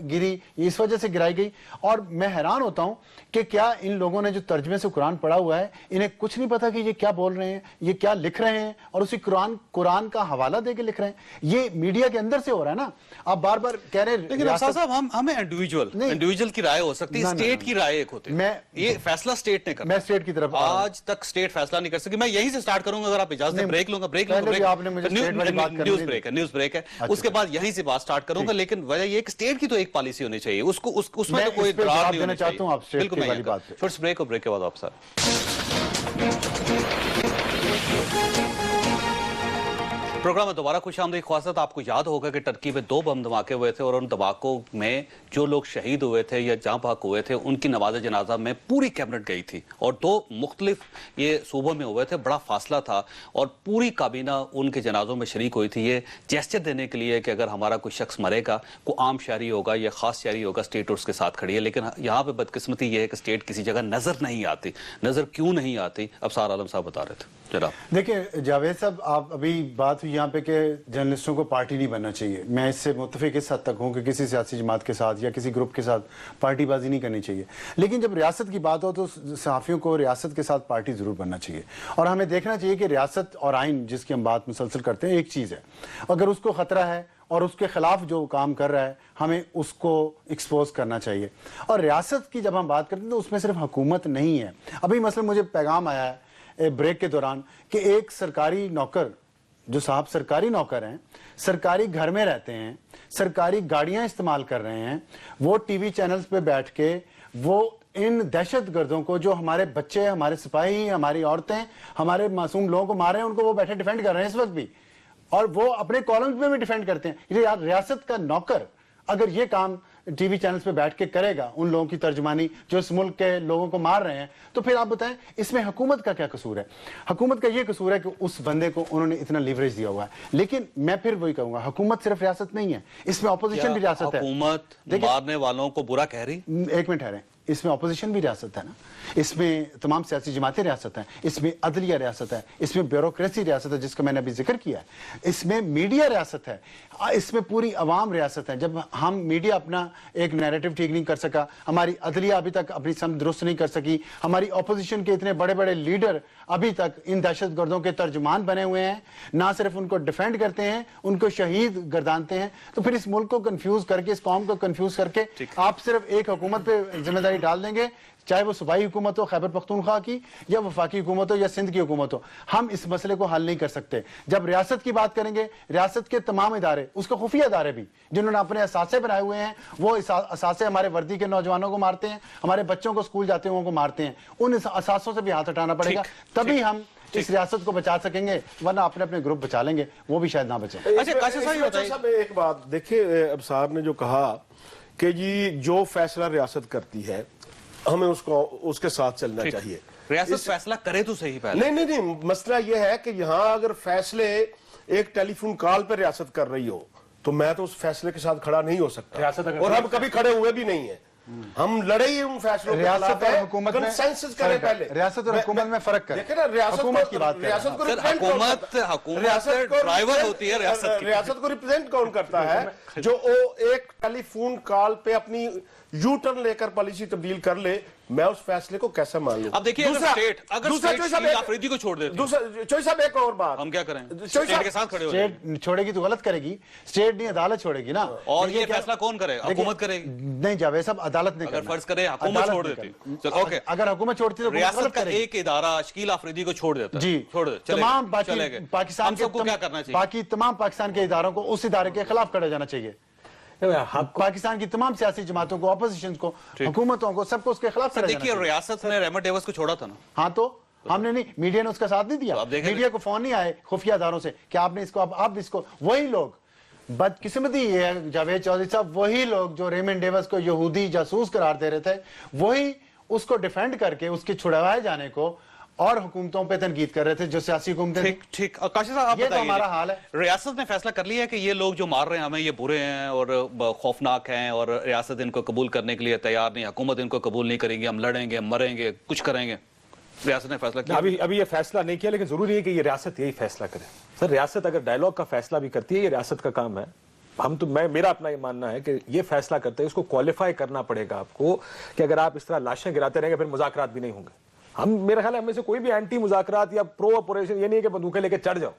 गिरी, इस वजह से गिराई गई। और मैं हैरान होता हूं कि क्या इन लोगों ने जो तर्जमे से कुरान पढ़ा हुआ है, इन्हें कुछ नहीं पता कि ये क्या बोल रहे हैं, ये क्या लिख रहे हैं, और उसी कुरान का हवाला देके लिख रहे हैं। ये मीडिया के अंदर से हो रहा है ना। आप बार बार कह रहे हैं, लेकिन साहब हमें इंडिविजुअल की राय हो सकती है, स्टेट की राय एक होती है। ये फैसला स्टेट ने करना। मैं स्टेट की तरफ, आज तक स्टेट फैसला नहीं कर सकी। मैं यहीं से स्टार्ट करूंगा, अगर आप इजाजत दें। ब्रेक लूंगा, न्यूज ब्रेक है, उसके बाद यहीं से बात स्टार्ट करूंगा। लेकिन वजह ये कि स्टेट की तो एक पॉलिसी होनी चाहिए, उसमें तो कोई दरार नहीं होनी चाहिए। बिल्कुल, मैं फर्स्ट ब्रेक और ब्रेक के बाद आप सर प्रोग्राम में दोबारा खुश आमदीद। ख्वासत, आपको याद होगा कि टर्की में 2 बम धमाके हुए थे और उन धमाकों में जो लोग शहीद हुए थे या जहां भाग हुए थे उनकी नवाज़ जनाजा में पूरी कैबिनेट गई थी और 2 मुख्तलिफ ये सूबों में हुए थे। बड़ा फासला था और पूरी काबीना उनके जनाजों में शरीक हुई थी, ये जेस्चर देने के लिए कि अगर हमारा कोई शख्स मरेगा, कोई आम शहरी होगा या खास शहरी होगा, स्टेट उसके साथ खड़ी है। लेकिन यहाँ पे बदकिस्मती ये है कि स्टेट किसी जगह नजर नहीं आती। नजर क्यों नहीं आती, अफसार आलम साहब बता रहे थे। जनाब देखिए जावेद साहब, आप अभी बात हुई यहाँ पे कि जर्नलिस्टों को पार्टी नहीं बनना चाहिए। मैं इससे मुत्तफिक इस हद तक हूँ कि किसी सियासी जमात के साथ या किसी ग्रुप के साथ पार्टीबाजी नहीं करनी चाहिए, लेकिन जब रियासत की बात हो तो सहाफ़ियों को रियासत के साथ पार्टी ज़रूर बनना चाहिए। और हमें देखना चाहिए कि रियासत और आइन जिसकी हम बात मुसलसल करते हैं एक चीज़ है, अगर उसको ख़तरा है और उसके खिलाफ जो काम कर रहा है हमें उसको एक्सपोज करना चाहिए। और रियासत की जब हम बात करते हैं तो उसमें सिर्फ हुकूमत नहीं है। अभी मसलन मुझे पैगाम आया है ब्रेक के दौरान कि एक सरकारी नौकर, जो साहब सरकारी नौकर हैं, सरकारी घर में रहते हैं, सरकारी गाड़ियां इस्तेमाल कर रहे हैं, वो टीवी चैनल्स पे बैठ के वो इन दहशत गर्दों को, जो हमारे बच्चे, हमारे सिपाही, हमारी औरतें, हमारे मासूम लोगों को मार रहे हैं, उनको वो बैठे डिफेंड कर रहे हैं इस वक्त भी, और वो अपने कॉलम्स में भी डिफेंड करते हैं। ये रियासत का नौकर अगर ये काम टीवी चैनल्स पे बैठ के करेगा, उन लोगों की तर्जमानी जो इस मुल्क के लोगों को मार रहे हैं, तो फिर आप बताएं इसमें हुकूमत का क्या कसूर है? हुकूमत का ये कसूर है कि उस बंदे को उन्होंने इतना लीवरेज दिया हुआ है। लेकिन मैं फिर वही कहूंगा, हुकूमत सिर्फ रियासत नहीं है, इसमें अपोजिशन भी रियासत है। हुकूमत मारने वालों को बुरा कह रही? एक मिनट ठहरें, इसमें अपोजिशन भी रियासत है ना, इसमें तमाम सियासी जमातें रियासत हैं, इसमें अदलिया रियासत है, इसमें ब्यूरोक्रेसी रियासत है जिसका मैंने अभी जिक्र किया है, इसमें मीडिया रियासत है, इसमें पूरी अवाम रियासत है। जब हम मीडिया अपना एक नैरेटिव ठीक नहीं कर सका, हमारी अदलिया अभी तक अपनी समझ दुरुस्त नहीं कर सकी, हमारी अपोजिशन के इतने बड़े बड़े लीडर अभी तक इन दहशत गर्दों के तर्जुमान बने हुए हैं, ना सिर्फ उनको डिफेंड करते हैं, उनको शहीद गर्दानते हैं, तो फिर इस मुल्क को कंफ्यूज करके, इस कौम को कंफ्यूज करके आप सिर्फ एक हुकूमत पे जिम्मेदारी डाल देंगे, चाहे वो सूबाई हुकूमत हो खैबर पख्तूनख्वा की या वफाकी हुकूमत हो या सिंध की हुकूमत हो। हम इस मसले को हल नहीं कर सकते। जब रियासत की बात करेंगे, रियासत के तमाम इदारे, उसके खुफिया इदारे भी जिन्होंने अपने असासे बनाए हुए हैं, वो असासे हमारे वर्दी के नौजवानों को मारते हैं, हमारे बच्चों को स्कूल जाते हुए को मारते हैं। उन असासों से भी हाथ हटाना पड़ेगा, तभी हम इस रियासत को बचा सकेंगे, वरना अपने अपने ग्रुप बचा लेंगे, वो भी शायद ना बचे। एक बात देखिए, अब साहब ने जो कहा कि जी जो फैसला रियासत करती है हमें उसको उसके साथ चलना चाहिए। रियासत फैसला करे तो सही पहले। नहीं, मसला यह है कि यहाँ अगर फैसले एक टेलीफोन कॉल पर रियासत कर रही हो तो मैं तो उस फैसले के साथ खड़ा नहीं हो सकता, और हम कभी खड़े हुए भी नहीं है। हम लड़े ही उन फैसलों के खिलाफ रियासत और हुकूमत में कंसेंसस करें पहले। रियासत और हुकूमत में फर्क करें। देखिए ना, रियासत की बात रियासत को ड्राइवर होती है, रियासत को रिप्रेजेंट कौन करता है? जो एक टेलीफोन कॉल पे अपनी यू टर्न लेकर पॉलिसी तब्दील कर ले, मैं उस फैसले को कैसे मान लूं? अब देखिए, अगर स्टेट आफरीदी को छोड़ देती, दूसरा चोई साहब एक और बात, हम क्या करें? स्टेट के साथ खड़े हो जाएं। स्टेट छोड़ेगी तो गलत करेगी, स्टेट नहीं अदालत छोड़ेगी ना। और ये फैसला कौन करे? हुकूमत करेगी? नहीं जावेद साहब, अदालत ने अगर फर्ज करे हुकूमत छोड़ देती, चलो ओके, अगर हुकूमत छोड़ती तो रियासत का एक इदारा शकील आफरीदी को छोड़ देता जी, छोड़ दे, तमाम पाकिस्तान के सबको क्या करना चाहिए? बाकी तमाम पाकिस्तान के इदारों को उस इदारे के खिलाफ खड़ा जाना चाहिए। पाकिस्तान की तमाम सियासी जमातों को, अपोजिशन को, हुकूमतों को, सबको उसके खिलाफ। देखिए, रियासत ने रहमत डेविस को छोड़ा था ना। हाँ, तो हमने नहीं, मीडिया ने उसका साथ नहीं दिया। मीडिया को फोन नहीं आए खुफिया अदारों से कि आपने इसको, आप इसको, वही लोग, बदकिस्मती ये है जावेद चौधरी साहब, वही लोग जो रेमंड डेविस को यहूदी जासूस करार दे रहे थे, वही उसको डिफेंड करके उसके छुड़वाए जाने को और हुकूमतों पे तनकीद कर रहे थे, जो सियासी हुकूमतें। ठीक काशी साहब, आप ये तो हमारा हाल है। रियासत ने फैसला कर लिया है कि ये लोग जो मार रहे हैं हमें, ये बुरे हैं और खौफनाक हैं और रियासत इनको कबूल करने के लिए तैयार नहीं, हुकूमत इनको कबूल नहीं करेंगे, हम लड़ेंगे, मरेंगे, कुछ करेंगे। रियासत ने फैसला किया। अभी ये फैसला नहीं किया, लेकिन जरूरी है कि ये रियासत यही फैसला करे। सर, रियासत अगर डायलॉग का फैसला भी करती है, ये रियासत का काम है। हम तो मेरा अपना ये मानना है कि ये फैसला करते हैं, उसको क्वालिफाई करना पड़ेगा आपको कि अगर आप इस तरह लाशें गिराते रहेंगे फिर मुज़ाकरात भी नहीं होंगे। हम, मेरा ख्याल है, हमें से कोई भी एंटी मुज़ाकरात या प्रो ऑपरेशन ये नहीं है कि बंदूकें लेके चढ़ जाओ।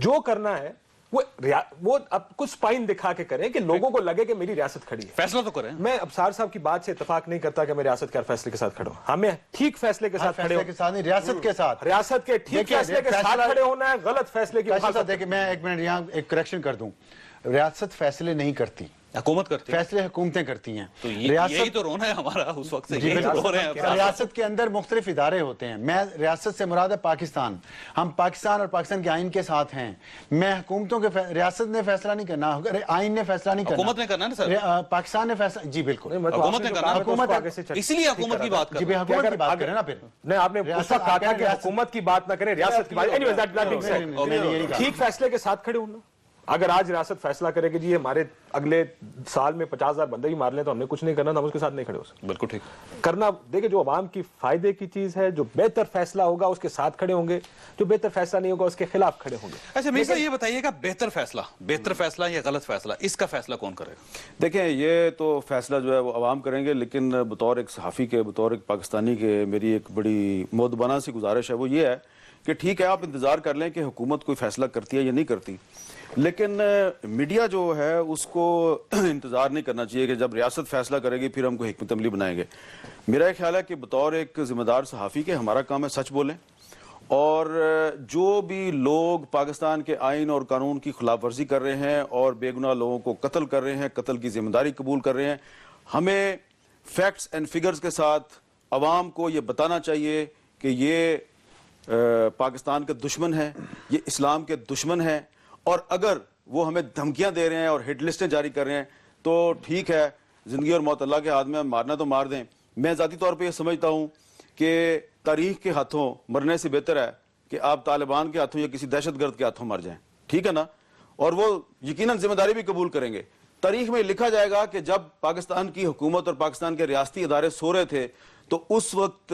जो करना है वो अब कुछ स्पाइन दिखा के करें कि लोगों को लगे कि मेरी रियासत खड़ी है। फैसला तो करें। मैं अबसार साहब की बात से इत्तेफाक नहीं करता कि मैं रियासत के हर फैसले के साथ खड़ा हूं। हमें ठीक फैसले के साथ खड़े के साथ नहीं, रियासत के साथ, रियासत के ठीक फैसले के साथ खड़े होना है। गलत फैसले की देखिए, मैं एक मिनट यहाँ एक करेक्शन कर दूं, रियासत फैसले नहीं करती, हुकूमत करती है, फैसले हुकूमतें करती हैं। तो यही तो रोना है हमारा उस वक्त से, जी, यही तो रो रहे हैं अब। रियासत के अंदर मुख्तलिफ इदारे होते हैं। मैं रियासत से मुराद है पाकिस्तान, हम पाकिस्तान और पाकिस्तान के आइन के साथ हैं। मैं हुकूमतों के रियासत ने फैसला नहीं करना, आइन ने फैसला नहीं करना, हुकूमत ने करना है ना सर, पाकिस्तान ने फैसला, जी बिल्कुल हुकूमत ने करना, हुकूमत इसीलिए हुकूमत की बात जी कर, हुकूमत की बात करें ना। फिर नहीं, आपने उस वक्त कहा था कि हुकूमत की बात ना करें, रियासत की बात। Anyways, that being said, मैंने ये नहीं कहा। ठीक फैसले के साथ खड़े होना। अगर आज रियासत फैसला करे कि जी हमारे अगले साल में 50,000 बंदे भी मार लें तो हमने कुछ नहीं करना, तो हम उसके साथ नहीं खड़े हो सकते। बिल्कुल ठीक करना, देखिए जो अवाम की फायदे की चीज है, जो बेहतर फैसला होगा उसके साथ खड़े होंगे, जो बेहतर फैसला नहीं होगा उसके खिलाफ खड़े होंगे। अच्छा मीर साहब ये बताइएगा, बेहतर फैसला या गलत फैसला, इसका फैसला कौन करेगा? देखें, ये तो फैसला जो है वो अवाम करेंगे, लेकिन बतौर एक सहाफ़ी के, बतौर एक पाकिस्तानी के, मेरी एक बड़ी मोदबाना सी गुजारिश है, वो ये है कि ठीक है आप इंतज़ार कर लें कि हुकूमत कोई फैसला करती है या नहीं करती, लेकिन मीडिया जो है उसको इंतज़ार नहीं करना चाहिए कि जब रियासत फैसला करेगी फिर हम कोई हिकमत अमली बनाएंगे। मेरा एक ख्याल है कि बतौर एक ज़िम्मेदार सहाफ़ी के हमारा काम है सच बोलें, और जो भी लोग पाकिस्तान के आइन और कानून की खिलाफ वर्जी कर रहे हैं और बेगुनाह लोगों को कत्ल कर रहे हैं, कत्ल की जिम्मेदारी कबूल कर रहे हैं, हमें फैक्ट्स एंड फिगर्स के साथ अवाम को ये बताना चाहिए कि ये पाकिस्तान के दुश्मन हैं, ये इस्लाम के दुश्मन हैं, और अगर वो हमें धमकियां दे रहे हैं और हिट लिस्टें जारी कर रहे हैं तो ठीक है, ज़िंदगी और मौत अल्लाह के हाथ में, मारना तो मार दें। मैं ज़ाती तौर पे ये समझता हूँ कि तारीख के हाथों मरने से बेहतर है कि आप तालिबान के हाथों या किसी दहशतगर्द के हाथों मर जाएं, ठीक है ना, और वो यकीनन जिम्मेदारी भी कबूल करेंगे। तारीख में लिखा जाएगा कि जब पाकिस्तान की हुकूमत और पाकिस्तान के रियासती इदारे सो रहे थे तो उस वक्त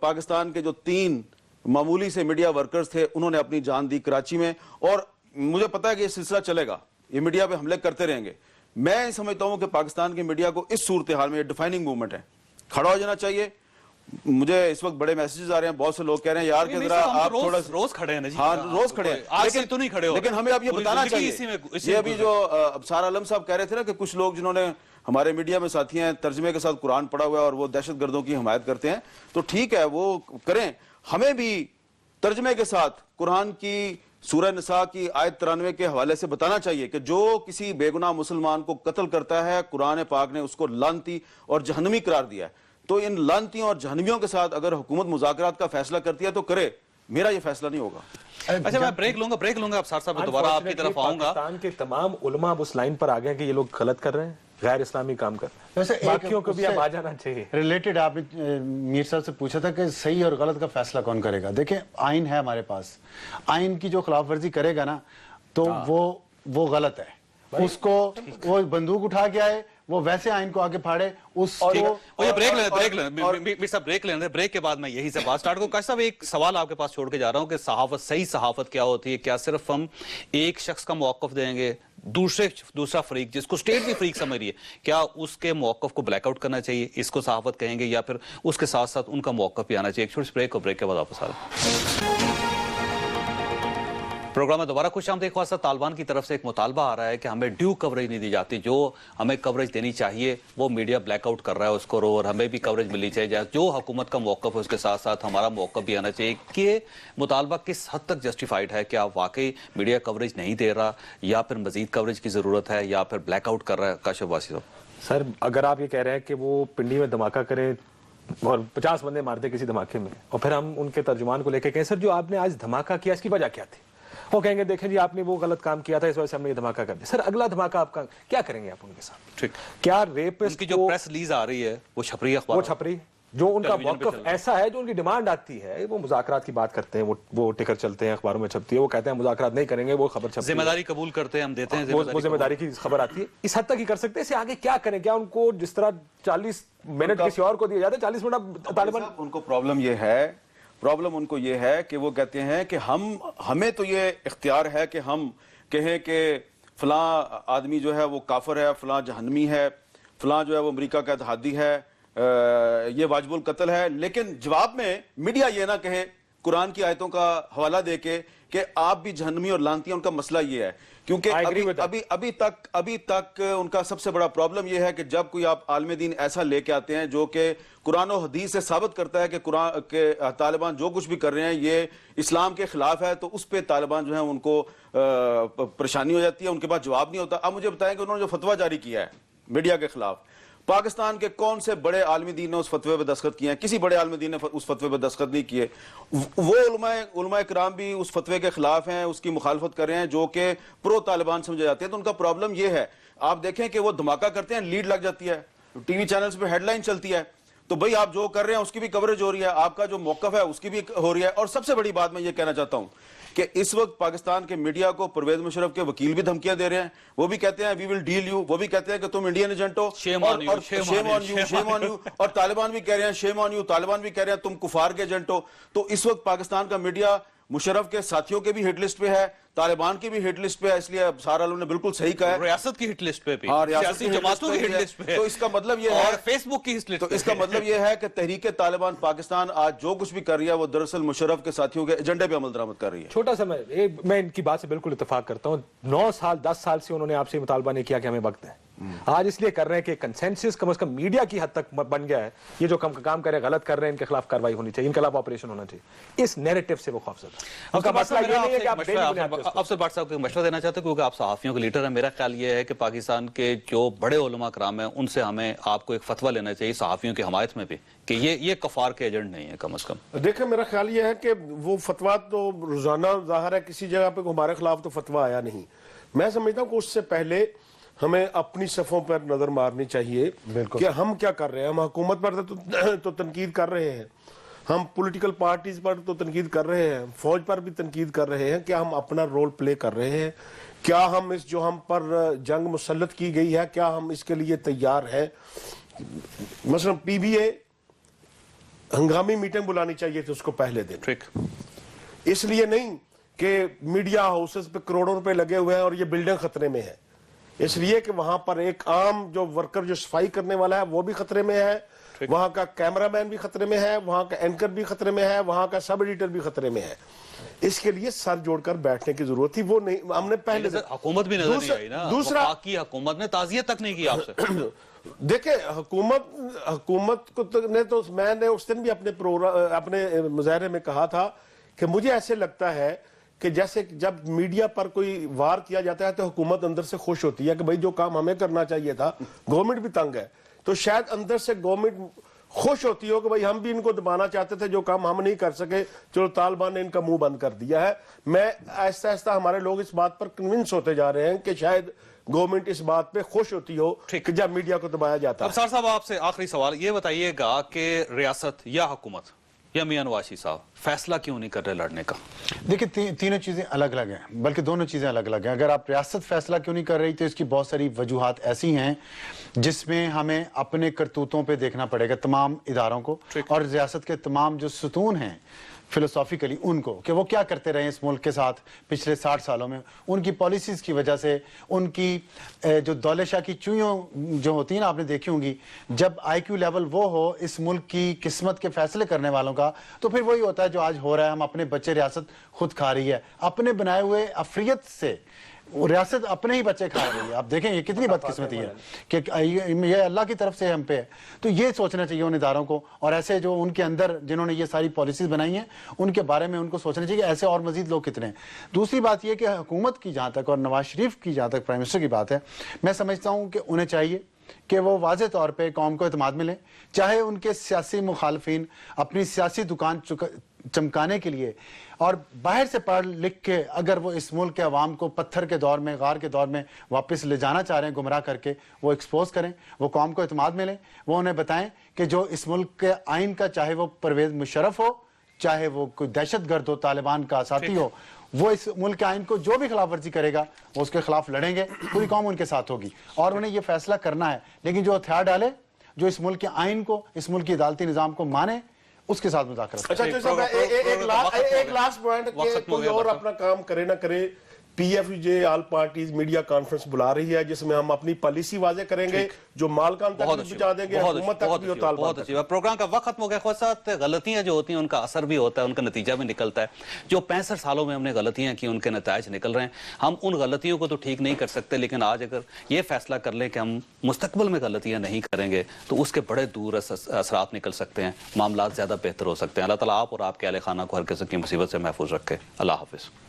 पाकिस्तान के जो 3 मामूली से मीडिया वर्कर्स थे उन्होंने अपनी जान दी कराची में, और मुझे पता है कि ये सिलसिला चलेगा, ये मीडिया पे हमले करते रहेंगे। मैं समझता हूं कि पाकिस्तान के मीडिया को इस सूरत हाल में, ये डिफाइनिंग मूवमेंट है, खड़ा हो जाना चाहिए। मुझे इस वक्त बड़े मैसेजेस आ रहे हैं, बहुत से लोग कह रहे हैं यार कि जरा आप थोड़ा रोज खड़े हैं ना जी, हाँ रोज खड़े हैं, आज से तो नहीं खड़े हो, लेकिन हमें अब ये बताना चाहिए। ये अभी जो अबसार आलम साहब कह रहे थे ना कि कुछ लोग जिन्होंने हमारे मीडिया में साथी हैं, तर्जमे के साथ कुरान पढ़ा हुआ है और वो दहशतगर्दों की हिमायत करते हैं, तो ठीक है वो करें, हमें भी तर्जमे के साथ कुरान की सूरह निसा की आयत 93 के हवाले से बताना चाहिए कि जो किसी बेगुनाह मुसलमान को कत्ल करता है, कुरान पाक ने उसको लानती और जहन्नमी करार दिया है। तो इन लानतियों और जहन्नमियों के साथ अगर हुकूमत मुज़ाकरात का फैसला करती है तो करे, मेरा ये फैसला नहीं होगा। अच्छा मैं ब्रेक लूंगा, अब साथ में दोबारा आपकी तरफ आऊंगा। पाकिस्तान के तमाम उलमा अब उस लाइन पर आ गए कि ये लोग गलत कर रहे हैं, गैर इस्लामी काम कर रहे हैं, वैसे बाकियों को भी अब आ जाना चाहिए। रिलेटेड आपने मीर साहब से पूछा था कि सही और गलत का फैसला कौन करेगा। देखें, आइन है हमारे पास, आइन की जो खिलाफ वर्जी करेगा ना तो वो गलत है, उसको वो बंदूक उठा के आए, वो वैसे आइन को आगे फाड़े, उसको ब्रेक लेने ब्रेक के बाद मैं यही से बात स्टार्ट करूं। काश साहब एक सवाल आपके पास छोड़ के जा रहा हूं कि सहाफत, सही सहाफत क्या होती है? क्या सिर्फ हम एक शख्स का मौक़िफ़ देंगे, दूसरा फरीक जिसको स्टेट भी फरीक समझ रही है, क्या उसके मौक़िफ़ को ब्लैकआउट करना चाहिए, इसको सहाफत कहेंगे, या फिर उसके साथ साथ उनका मौक़िफ़ भी आना चाहिए? एक छोटी ब्रेक, और ब्रेक के बाद वापस आ रहे हैं। प्रोग्राम में दोबारा खुश आमदीद। ख्वासा तालिबान की तरफ से एक मुतालबा आ रहा है कि हमें ड्यू कवरेज नहीं दी जाती, जो हमें कवरेज देनी चाहिए वो मीडिया ब्लैकआउट कर रहा है उसको, और हमें भी कवरेज मिलनी चाहिए। जो हुकूमत का मौक़िफ़ है उसके साथ साथ हमारा मौक़िफ़ भी आना चाहिए। कि मुतालबा किस हद तक जस्टिफाइड है? क्या वाकई मीडिया कवरेज नहीं दे रहा, या फिर मजीद कवरेज की ज़रूरत है, या फिर ब्लैकआउट कर रहा है? काशिफ वासी साहब सर, अगर आप ये कह रहे हैं कि वो पिंडी में धमाका करें और 50 बंदे मार दे किसी धमाके में, और फिर हम उनके तर्जुमान को लेकर कहें सर जो आपने आज धमाका किया इसकी वजह क्या थी, वो कहेंगे देखें जी आपने वो गलत काम किया था इस वजह से हमने ये धमाका कर दिया। सर अगला धमाका आपका क्या करेंगे आप उनके साथ? ठीक, क्या रेपिस्ट की जो प्रेस रिलीज आ रही है वो छपरी अखबार, वो छपरी जो उनका मौक़िफ़ ऐसा है, जो उनकी डिमांड आती है, वो मुज़ाकरात की बात करते हैं, वो टिकर चलते हैं, अखबारों में छपती है, वो कहते हैं मुज़ाकरात नहीं करेंगे, वो खबर छपती है, जिम्मेदारी कबूल करते हैं, हम देते हैं, वो जिम्मेदारी की खबर आती है। इस हद तक ही कर सकते हैं, इससे आगे क्या करें? क्या उनको जिस तरह 40 मिनट किसी और को दिए जाते हैं, 40 मिनट तालिबान, उनको प्रॉब्लम उनको ये है कि वो कहते हैं कि हमें तो ये इख्तियार है कि हम कहें कि फलां आदमी जो है वो काफिर है, फलां जहन्नमी है, फलां जो है वो अमेरिका का इत्तेहादी है, ये वाजिबुल कत्ल है, लेकिन जवाब में मीडिया ये ना कहे قرآن کی آیتوں کا حوالہ دے کے کہ آپ بھی جہنمی اور لعنتی ہیں. ان کا مسئلہ یہ ہے کیونکہ ابھی تک ان کا سب سے بڑا پرابلم یہ ہے کہ جب کوئی آپ عالم دین ایسا لے کے آتے ہیں جو کہ قرآن و حدیث سے ثابت کرتا ہے کہ طالبان جو کچھ بھی کر رہے ہیں یہ اسلام کے خلاف ہے، تو اس پہ طالبان جو ہیں ان کو پریشانی ہو جاتی ہے، ان کے پاس جواب نہیں ہوتا. اب مجھے بتائیں کہ انہوں نے جو فتویٰ جاری کیا ہے میڈیا کے خلاف، پاکستان کے کون سے بڑے عالمی دین نے اس فتوے پہ دستخط کیے ہیں؟ کسی بڑے عالمی دین نے اس فتوے پہ دستخط نہیں کیے. وہ علماء کرام بھی اس فتوے کے خلاف ہیں، اس کی مخالفت کر رہے ہیں، جو کہ پرو طالبان سمجھے جاتے ہیں. تو ان کا پرابلم یہ ہے، آپ دیکھیں کہ وہ دھماکہ کرتے ہیں، لیڈ لگ جاتی ہے، ٹی وی چینلز پہ ہیڈ لائن چلتی ہے، تو بھئی آپ جو کر رہے ہیں اس کی بھی کوریج ہو رہی ہے، آپ کا جو موقف ہے اس کی بھی ہو رہی ہے. اور سب سے بڑی بات میں یہ کہنا چاہتا ہوں کہ اس وقت پاکستان کے میڈیا کو پرویز مشرف کے وکیل بھی دھمکیاں دے رہے ہیں. وہ بھی کہتے ہیں وی ول ڈیل یو، وہ بھی کہتے ہیں کہ تم انڈین ایجنٹ ہو، شیم آن یو، اور طالبان بھی کہہ رہے ہیں شیم آن یو، طالبان بھی کہہ رہے ہیں تم کفار کے ایجنٹ ہو. تو اس وقت پاکستان کا میڈیا مشرف کے ساتھیوں کے بھی ہٹ لسٹ پہ ہے، طالبان کی بھی ہٹ لسٹ پہ ہے. اس لیے سارا عالم نے بالکل صحیح کہا ہے، ریاست کی ہٹ لسٹ پہ بھی، سیاسی جماعتوں کی ہٹ لسٹ پہ، تو اس کا مطلب یہ ہے، اور فیس بک کی ہٹ لسٹ، تو اس کا مطلب یہ ہے کہ تحریک طالبان پاکستان آج جو کچھ بھی کر رہی ہے وہ دراصل مشرف کے ساتھیوں کے ایجنڈے پہ عمل درآمد کر رہی ہے. چھوٹا سا میں ان کی بات سے بالکل اتفاق کرتا ہوں. 9 سال 10 سال سے انہوں نے آپ سے مطالبہ نہیں کیا کہ ہمیں وقت ہے. آج اس لیے کر رہے ہیں کہ کنسنسس کم از کم میڈیا کی حد تک بن گیا ہے، یہ جو کام کر رہے ہیں غلط کر رہے ہیں، ان کے خلاف کاروائی ہونی چاہیے، ان کے خلاف آپریشن ہونا چاہیے. اس نیریٹو سے وہ خوفزدہ. ان کا مسئلہ یہ نہیں ہے کہ آپ افسر بٹ صاحب کو مشورہ دینا چاہتے ہیں کیونکہ آپ صحافیوں کے لیڈر ہیں. میرا خیال یہ ہے کہ پاکستان کے جو بڑے علماء کرام ہیں ان سے ہمیں آپ کو ایک فتویٰ لینا چاہیے صحافیوں کی حمایت میں بھی کہ یہ کفار کے ایجنٹ نہیں ہے کم از کم. دیکھیں میرا خیال یہ ہے کہ وہ فتویٰ تو روزانہ ظاہر ہے کسی جگہ پہ ہمارے خلاف تو فتویٰ آیا نہیں. میں سمجھتا ہوں کہ اس سے پہلے ہمیں اپنی صفوں پر نظر مارنی چاہیے کہ ہم کیا کر رہے ہیں. ہم حکومت پر تو تنقید کر رہے ہیں، ہم پولیٹیکل پارٹیز پر تو تنقید کر رہے ہیں، فوج پر بھی تنقید کر رہے ہیں. کیا ہم اپنا رول پلے کر رہے ہیں؟ کیا ہم اس جو ہم پر جنگ مسلط کی گئی ہے کیا ہم اس کے لیے تیار ہیں؟ مثلا پی بی اے ہنگامی میٹنگ بلانی چاہیے تھی اس کو پہلے دن، اس لیے نہیں کہ میڈیا ہاؤسز پہ کروڑوں روپے لگے ہوئے ہیں اور یہ بلڈنگ خطرے میں ہے، اس لیے کہ وہاں پر ایک عام جو ورکر جو صفائی کرنے والا ہے وہ بھی خطرے میں ہے، وہاں کا کیمرہ مین بھی خطرے میں ہے، وہاں کا اینکر بھی خطرے میں ہے، وہاں کا سب ایڈیٹر بھی خطرے میں ہے. اس کے لیے سر جوڑ کر بیٹھنے کی ضرورت تھی. وہ نہیں، ہم نے پہلے حکومت بھی نظر نہیں آئی نا، وفاقی حکومت نے تعزیت تک نہیں کی آپ سے. دیکھیں حکومت کو نے تو میں نے اس دن بھی اپنے مظاہرے میں کہا تھا کہ مجھے ایسے لگتا ہے کہ جیسے جب میڈیا پر کوئی وار کیا جاتا ہے تو حکومت اندر سے خوش ہوتی ہے کہ بھئی جو کام ہمیں کرنا چاہیے تھا، گورنمنٹ بھی تنگ ہے تو شاید اندر سے گورنمنٹ خوش ہوتی ہو کہ بھئی ہم بھی ان کو دبانا چاہتے تھے، جو کام ہم نہیں کر سکے چلو طالبان نے ان کا منہ بند کر دیا ہے. میں آہستہ آہستہ ہمارے لوگ اس بات پر کنونس ہوتے جا رہے ہیں کہ شاید گورنمنٹ اس بات پہ خوش ہوتی ہو کہ جب میڈیا کو دبایا جاتا ہے. افسر صاحب آپ سے آخری سوال یہ بتائیے گا کہ ریاست یا حکومت یا میاں نواز صاحب فیصلہ کیوں نہیں کر رہے لڑنے کا؟ دیکھیں تینوں چیزیں الگ الگ ہیں، بلکہ دونوں چیزیں الگ الگ ہیں. اگر آپ ریاست فیصلہ کیوں نہیں کر رہی تو اس کی بہت ساری وجوہات ایسی ہیں جس میں ہمیں اپنے کرتوتوں پہ دیکھنا پڑے گا تمام اداروں کو اور ریاست کے تمام جو ستون ہیں فلسافیکلی ان کو، کہ وہ کیا کرتے رہے اس ملک کے ساتھ پچھلے 60 سالوں میں. ان کی پالیسیز کی وجہ سے، ان کی جو دولت شاہ کی چوئیوں جو ہوتی ہیں نا آپ نے دیکھی ہوں گی، جب آئی کیو لیول وہ ہو اس ملک کی قسمت کے فیصلے کرنے والوں کا، تو پھر وہی ہوتا ہے جو آج ہو رہا ہے. ہم اپنے بچے ریاست خود کھا رہی ہے، اپنے بنائے ہوئے افریت سے ریاست اپنے ہی بچے کھا رہی ہے. آپ دیکھیں یہ کتنی بدقسمتی ہے کہ یہ اللہ کی طرف سے ہم پہ ہے. تو یہ سوچنا چاہیے ان اداروں کو، اور ایسے جو ان کے اندر جنہوں نے یہ ساری پالیسیز بنائی ہیں ان کے بارے میں ان کو سوچنا چاہیے کہ ایسے اور مزید لوگ کتنے ہیں. دوسری بات یہ کہ حکومت کی جہاں تک اور نواز شریف کی جہاں تک پرائم منسٹر کی بات ہے، میں سمجھتا ہوں کہ انہیں چاہیے کہ وہ واضح طور پہ قوم کو اعتماد ملیں، چاہے ان کے سیاسی مخالفین اپنی سیاسی دکان چمکانے کے لیے اور باہر سے پڑھ لکھ کے اگر وہ اس ملک کے عوام کو پتھر کے دور میں، غار کے دور میں واپس لے جانا چاہ رہے ہیں گمراہ کر کے، وہ ایکسپوز کریں، وہ قوم کو اعتماد ملیں. وہ انہیں بتائیں کہ جو اس ملک کے آئین کا، چاہے وہ پرویز مشرف ہو، چاہے وہ کوئی دہشت گرد ہو، طالبان کا ساتھی ہو، وہ اس ملک کے آئین کو جو بھی خلاف ورزی کرے گا وہ اس کے خلاف لڑیں گے، پوری قوم ان کے ساتھ ہوگی. اور انہیں یہ فیصلہ کرنا ہے، لیکن جو ہتھیار ڈالے، جو اس ملک کے آئین کو، اس ملک کی عدالتی نظام کو مانے، اس کے ساتھ مذاکرہ. اچھا ایک لاسٹ پوائنٹ کہ کوئی اور اپنا کام کرے نہ کرے، PFJ all parties media conference بلا رہی ہے جس میں ہم اپنی پالیسی واضح کریں گے جو مالکان تک بھی پہنچا دیں گے، حکومت تک بھی اور طالبان تک بھی۔ پروگرام کا وقت ختم ہو گیا خواجہ صاحب، غلطیاں جو ہوتی ہیں ان کا اثر بھی ہوتا ہے، ان کا نتیجہ بھی نکلتا ہے۔ جو 65 سالوں میں ہم نے غلطیاں کی ان کے نتائج نکل رہے ہیں۔ ہم ان غلطیوں کو تو ٹھیک نہیں کر سکتے، لیکن آج اگر یہ فیصلہ کر لیں کہ ہم مستقبل میں غلطیاں نہیں کریں گے تو اس کے بڑے دور اثرات نکل سکتے ہیں، معاملات زیادہ بہتر ہو سکتے ہیں۔ اللہ تعالیٰ آپ اور آپ کے اہل خانہ کو ہر قسم کی مصیبت سے محفوظ رکھے۔ اللہ حافظ۔